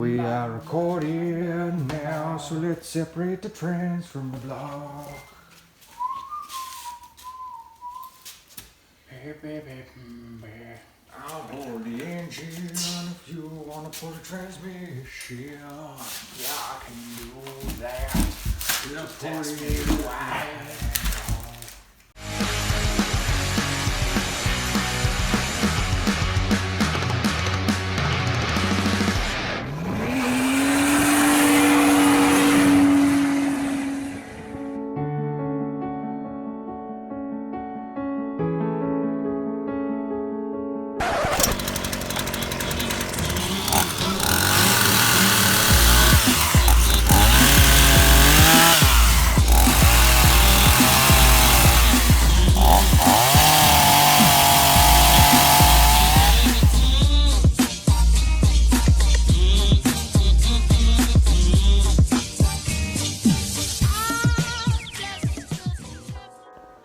We are recording now, so let's separate the trends from the block. I'll hold the engine if you wanna pull the transmission. Yeah, I can do that. Let's test me why.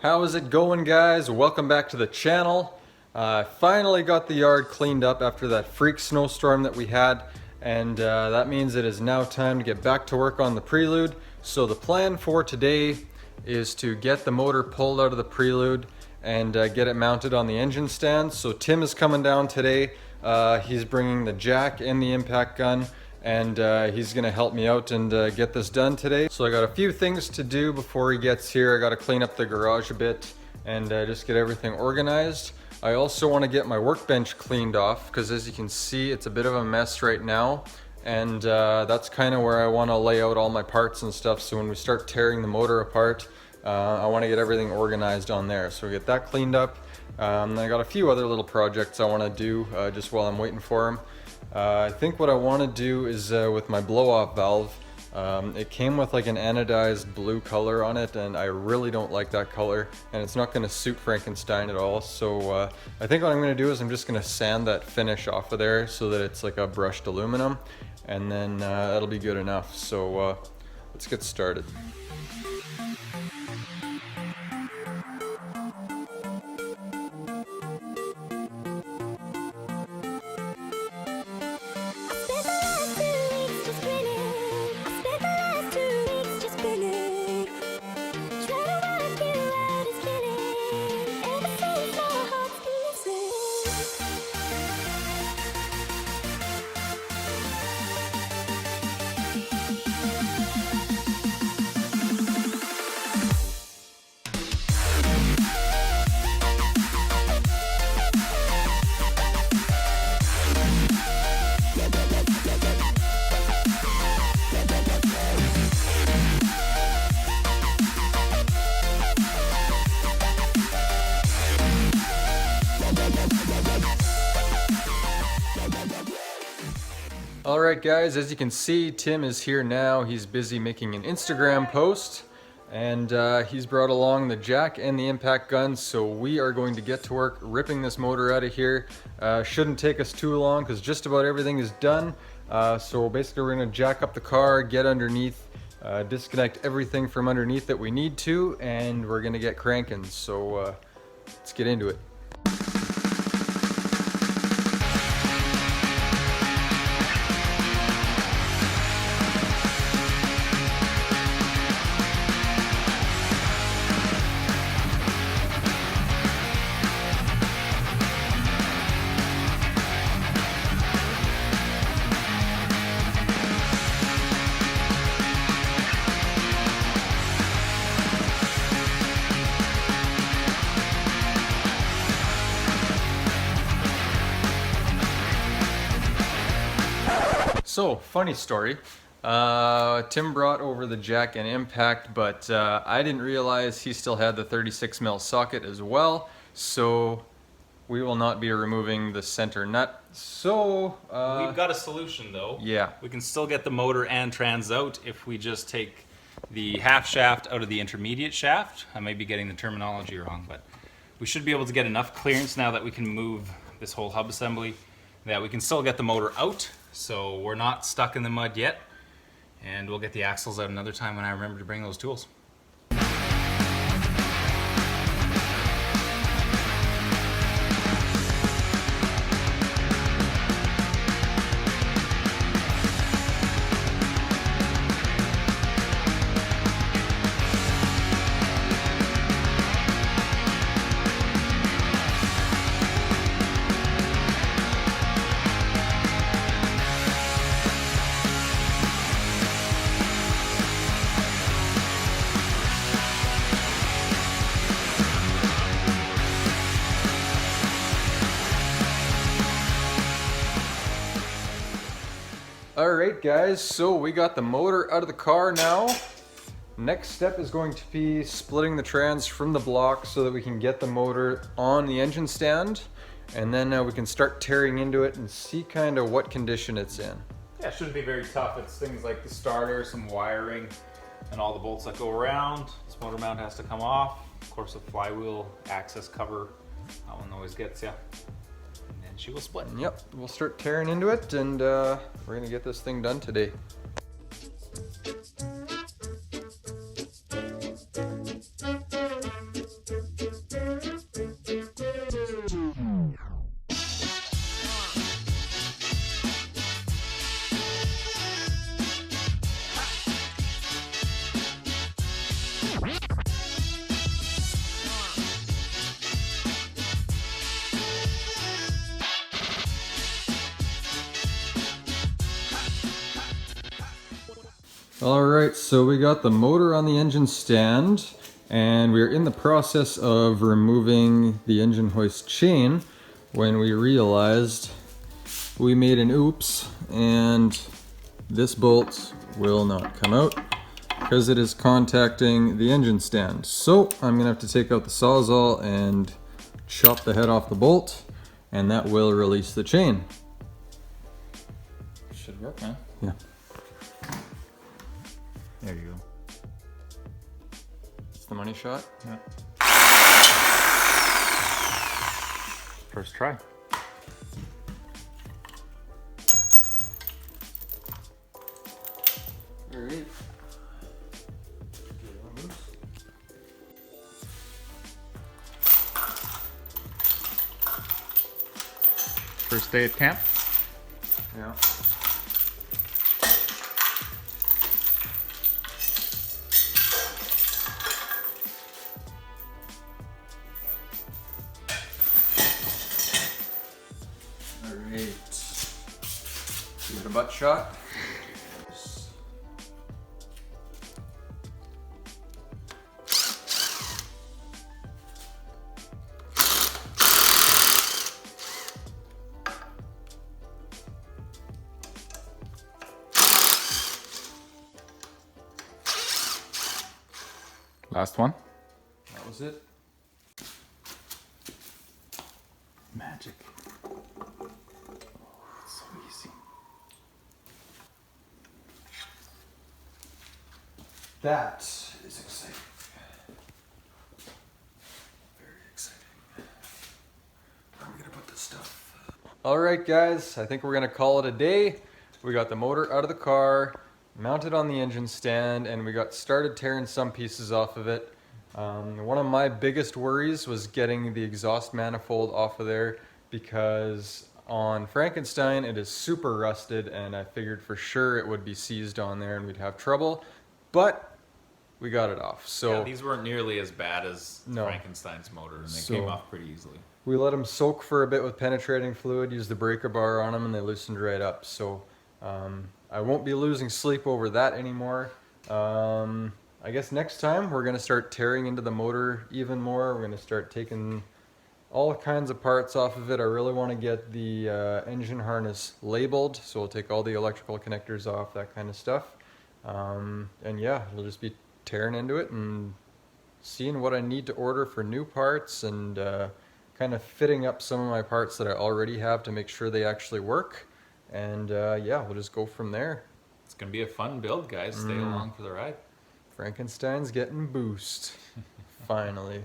How is it going, guys? Welcome back to the channel. I finally got the yard cleaned up after that freak snowstorm that we had, and that means it is now time to get back to work on the Prelude. So the plan for today is to get the motor pulled out of the Prelude and get it mounted on the engine stand. So Tim is coming down today. He's bringing the jack and the impact gun, and he's gonna help me out and get this done today. So I got a few things to do before he gets here. I gotta clean up the garage a bit and just get everything organized. I also want to get my workbench cleaned off because, as you can see, it's a bit of a mess right now, and that's kind of where I want to lay out all my parts and stuff, so when we start tearing the motor apart, I want to get everything organized on there. So we get that cleaned up. I got a few other little projects I want to do just while I'm waiting for them. I think what I want to do is with my blow-off valve. It came with like an anodized blue color on it, and I really don't like that color, and it's not going to suit Frankenstein at all. So I think what I'm going to do is I'm just going to sand that finish off of there so that it's like a brushed aluminum, and then that'll be good enough. So let's get started. Alright guys, as you can see, Tim is here now. He's busy making an Instagram post, and he's brought along the jack and the impact gun, so we are going to get to work ripping this motor out of here. Shouldn't take us too long because just about everything is done. So basically we're going to jack up the car, get underneath, disconnect everything from underneath that we need to, and we're going to get cranking. So let's get into it. So, funny story. Tim brought over the jack and impact, but I didn't realize he still had the 36mm socket as well, so we will not be removing the center nut. So we've got a solution though. Yeah. We can still get the motor and trans out if we just take the half shaft out of the intermediate shaft. I may be getting the terminology wrong, but we should be able to get enough clearance now that we can move this whole hub assembly that we can still get the motor out. So we're not stuck in the mud yet, and we'll get the axles out another time when I remember to bring those tools. Alright guys, so we got the motor out of the car now. Next step is going to be splitting the trans from the block so that we can get the motor on the engine stand, and then we can start tearing into it and see kind of what condition it's in. Yeah, it shouldn't be very tough. It's things like the starter, some wiring, and all the bolts that go around. This motor mount has to come off. Of course, the flywheel access cover, that one always gets you. And then she will split. Yep, we'll start tearing into it, and we're gonna get this thing done today. Alright, so we got the motor on the engine stand, and we're in the process of removing the engine hoist chain when we realized we made an oops, and this bolt will not come out because it is contacting the engine stand. So I'm gonna have to take out the Sawzall and chop the head off the bolt, and that will release the chain. Should work, man. Yeah. There you go. It's the money shot. Yeah. First try. Alright. First day at camp. Yeah. Alright. Give it a butt shot. Last one. That was it. Magic. So easy. That is exciting. Very exciting. I'm gonna put this stuff. Alright guys, I think we're gonna call it a day. We got the motor out of the car, mounted on the engine stand, and we got started tearing some pieces off of it. One of my biggest worries was getting the exhaust manifold off of there, because on Frankenstein it is super rusted, and I figured for sure it would be seized on there and we'd have trouble, but we got it off. So yeah, these weren't nearly as bad as No. Frankenstein's motor, and they came off pretty easily. we let them soak for a bit with penetrating fluid, used the breaker bar on them, and they loosened right up. So I won't be losing sleep over that anymore. I guess next time we're going to start tearing into the motor even more. We're going to start taking all kinds of parts off of it. I really want to get the engine harness labeled, so we'll take all the electrical connectors off, that kind of stuff. And yeah, we'll just be tearing into it and seeing what I need to order for new parts, and kind of fitting up some of my parts that I already have to make sure they actually work. And yeah, we'll just go from there. It's gonna be a fun build, guys. Stay along for the ride. Frankenstein's getting boost. Finally.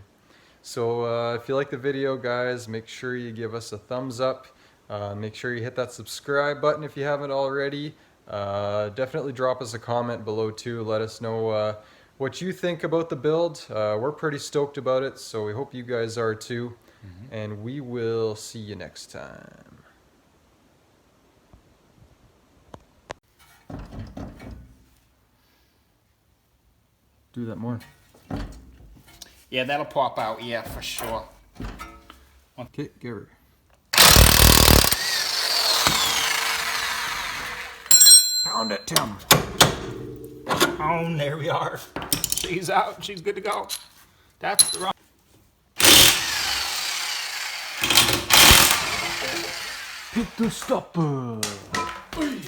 So if you like the video, guys, make sure you give us a thumbs up. Make sure you hit that subscribe button if you haven't already. Definitely drop us a comment below too. Let us know what you think about the build. We're pretty stoked about it, so we hope you guys are too. And we will see you next time. Do that more. Yeah, that'll pop out, yeah, for sure. Okay, give her. Pound it, Tim. Oh, there we are. She's out. She's good to go. That's the wrong. Hit the stopper. Oy.